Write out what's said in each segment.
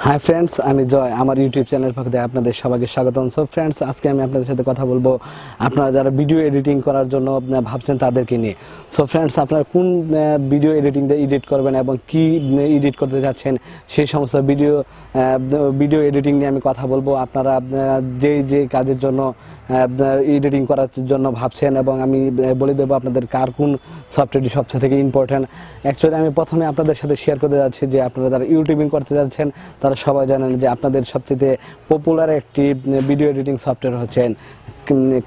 Hi friends, আমি জয়। আমার YouTube channel পক্ষ থেকে আপনাদের সবাইকে স্বাগতম। সো ফ্রেন্ডস, আজকে আমি আপনাদের সাথে কথা বলবো আপনারা যারা ভিডিও এডিটিং করার জন্য ভাবছেন তাদেরকে নিয়ে। সো ফ্রেন্ডস, আপনারা কোন ভিডিও এডিটিং দিয়ে এডিট করবেন এবং কি এডিট করতে যাচ্ছেন সেই সমস্ত ভিডিও এডিটিং নিয়ে আমি কথা বলবো। আপনারা যে কাজের জন্য এডিটিং করার জন্য ভাবছেন এবং আমি বলে দেবো আপনাদের কার কোন সফটওয়্যারটি সবচেয়ে থেকে ইম্পর্ট্যান্ট। অ্যাকচুয়ালি আমি প্রথমে আপনাদের সাথে শেয়ার করতে যাচ্ছি যে আপনারা যারা ইউটিউবিং করতে যাচ্ছেন তারা সবাই জানেন যে আপনাদের সবচেয়ে পপুলার একটি ভিডিও এডিটিং সফটওয়্যার হচ্ছে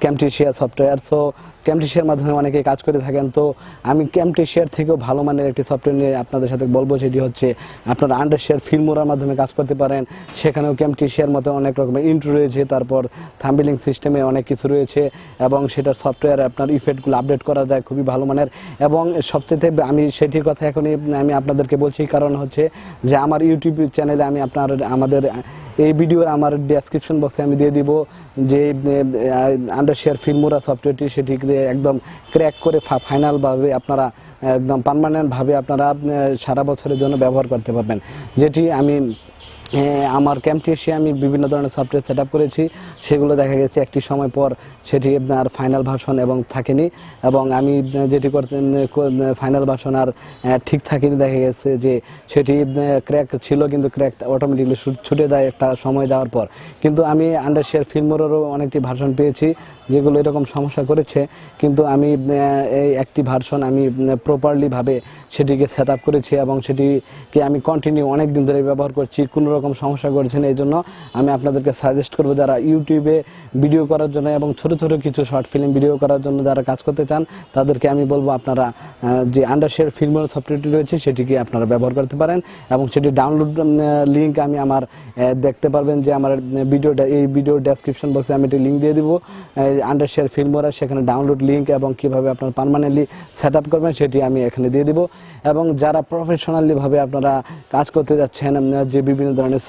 ক্যামটেশিয়া সফটওয়্যার। সো ক্যামটেশিয়ার মাধ্যমে অনেকে কাজ করে থাকেন। তো আমি ক্যামটেশিয়ার থেকেও ভালো মানের একটি সফটওয়্যার নিয়ে আপনাদের সাথে বলবো, সেটি হচ্ছে আপনারা আন্ডারশেয়ার ফিল্মোরার মাধ্যমে কাজ করতে পারেন। সেখানেও ক্যামটেশিয়ার মতো অনেক রকমের ইন্ট্রো রয়েছে, তারপর থাম্বনেলিং সিস্টেমে অনেক কিছু রয়েছে এবং সেটার সফটওয়্যার আপনার ইফেক্টগুলো আপডেট করা যায় খুবই ভালো মানের। এবং সবচেয়ে আমি সেটির কথা এখনই আমি আপনাদেরকে বলছি, কারণ হচ্ছে যে আমার ইউটিউব চ্যানেলে আমি আমাদের এই ভিডিওর আমার ডেসক্রিপশন বক্সে আমি দিয়ে দিব যে আন্ডারশেয়ার ফিল্মোরা সফটওয়্যারটি, সেটিকে একদম ক্র্যাক করে ফাইনালভাবে আপনারা একদম পার্মানেন্টভাবে আপনারা সারা বছরের জন্য ব্যবহার করতে পারবেন। যেটি আমি আমার ক্যামটেশিয়া আমি বিভিন্ন ধরনের সফটওয়্যার সেট আপ করেছি, সেগুলো দেখা গেছে একটি সময় পর সেটি আপনার ফাইনাল ভার্সন এবং থাকেনি, এবং আমি যেটি করতে ফাইনাল ভার্সন আর ঠিক থাকেনি, দেখা গেছে যে সেটি ক্র্যাক ছিল, কিন্তু ক্র্যাক অটোমেটিকলি ছুটে যায় একটা সময় যাওয়ার পর। কিন্তু আমি আন্ডারশেয়ার ফিল্মোরেরও অনেকটি ভার্সন পেয়েছি যেগুলো এরকম সমস্যা করেছে, কিন্তু আমি এই একটি ভার্সন আমি প্রপারলিভাবে সেটিকে সেট আপ করেছি এবং সেটিকে আমি কন্টিনিউ অনেক দিন ধরে ব্যবহার করছি, কোনো রকম সমস্যা করেছেন। এই জন্য আমি আপনাদেরকে সাজেস্ট করবো যারা ইউটিউবে ভিডিও করার জন্য এবং ছোট ছোট কিছু শর্ট ফিল্ম ভিডিও করার জন্য যারা কাজ করতে চান তাদেরকে আমি বলবো আপনারা যে আন্ডারশেয়ার ফিল্মোরা সফটওয়্যারটি রয়েছে সেটিকে আপনারা ব্যবহার করতে পারেন। এবং সেটি ডাউনলোড লিঙ্ক আমি আমার দেখতে পারবেন যে আমার এই ভিডিওর ডেসক্রিপশন বক্সে আমি একটি লিঙ্ক দিয়ে দিব আন্ডারশেয়ার ফিল্মোরা, সেখানে ডাউনলোড লিঙ্ক এবং কীভাবে আপনারা পার্মানেন্টলি সেট আপ করবেন সেটি আমি এখানে দিয়ে দিব। এবং যারা প্রফেশনালিভাবে আপনারা কাজ করতে যাচ্ছেন যে বিভিন্ন ধরনের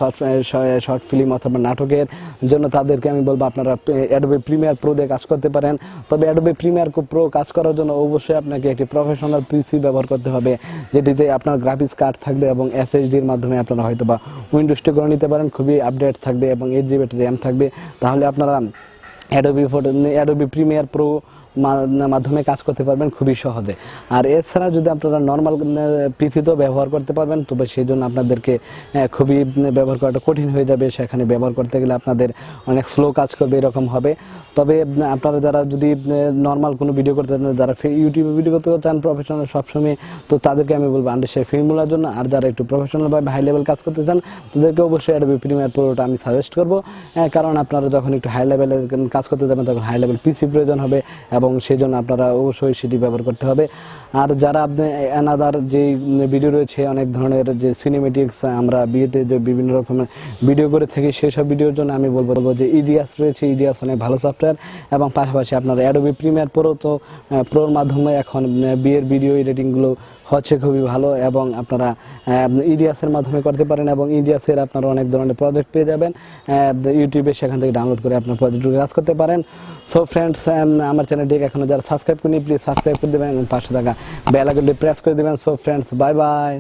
শর্ট ফিল্ম অথবা নাটকের জন্য, তাদেরকে আমি বলবো আপনারা অ্যাডোবি প্রিমিয়ার প্রো দিয়ে কাজ করতে পারেন। তবে অ্যাডোবি প্রিমিয়ার প্রো কাজ করার জন্য অবশ্যই আপনাকে একটি প্রফেশনাল পিসি ব্যবহার করতে হবে, যেটিতে আপনার গ্রাফিক্স কার্ড থাকবে এবং এসএসডির মাধ্যমে আপনারা হয়তো বা উইন্ডোজটি করে নিতে পারেন, খুবই আপডেট থাকবে এবং 8 GB র্যাম থাকবে। তাহলে আপনারা অ্যাডোবি প্রিমিয়ার প্রো মাধ্যমে কাজ করতে পারবেন খুবই সহজে। আর এছাড়া যদি আপনারা নর্মাল পিসিতেও ব্যবহার করতে পারবেন, তবে সেই জন্য আপনাদেরকে খুবই ব্যবহার করাটা কঠিন হয়ে যাবে, সেখানে ব্যবহার করতে গেলে আপনাদের অনেক স্লো কাজ করবে, এরকম হবে। তবে আপনারা যারা যদি নর্মাল কোনো ভিডিও করতে চান, যারা ইউটিউবে ভিডিও করতে চান প্রফেশনাল সবসময়, তো তাদেরকে আমি বলবো আন্ডারশেয়ার ফিল্মোরার জন্য। আর যারা একটু প্রফেশনালভাবে হাই লেভেল কাজ করতে চান তাদেরকে অবশ্যই অ্যাডোবি প্রিমিয়ার প্রোটা আমি সাজেস্ট করবো, কারণ আপনারা যখন একটু হাই লেভেলের কাজ করতে যাবেন তখন হাই লেভেল পিসি প্রয়োজন হবে এবং সেই জন্য আপনারা অবশ্যই সেটি ব্যবহার করতে হবে। আর যারা আপনি অ্যানাদার যে ভিডিও রয়েছে, অনেক ধরনের যে সিনেমেটিক্স আমরা বিয়েতে যে বিভিন্ন রকমের ভিডিও করে থাকি, সেসব ভিডিওর জন্য আমি বলবো যে ইডিয়াস রয়েছে। ইডিয়াস অনেক ভালো সফটওয়্যার এবং পাশাপাশি আপনারা অ্যাডোবি প্রিমিয়ার প্রো, তো প্রোর মাধ্যমে এখন বিয়ের ভিডিও এডিটিংগুলো হচ্ছে খুবই ভালো এবং আপনারা ইডিয়াসের মাধ্যমে করতে পারেন এবং ইডিয়াসের আপনারা অনেক ধরনের প্রজেক্ট পেয়ে যাবেন ইউটিউবে, সেখান থেকে ডাউনলোড করে আপনার প্রজেক্টগুলো কাজ করতে পারেন। সো ফ্রেন্ডস, আমার চ্যানেলটিকে এখনও যারা সাবস্ক্রাইব করেনি প্লিজ সাবস্ক্রাইব করে দেবেন এবং পাশে থাকা বেল আইকনটি প্রেস করে দেবেন। So friends, bye bye.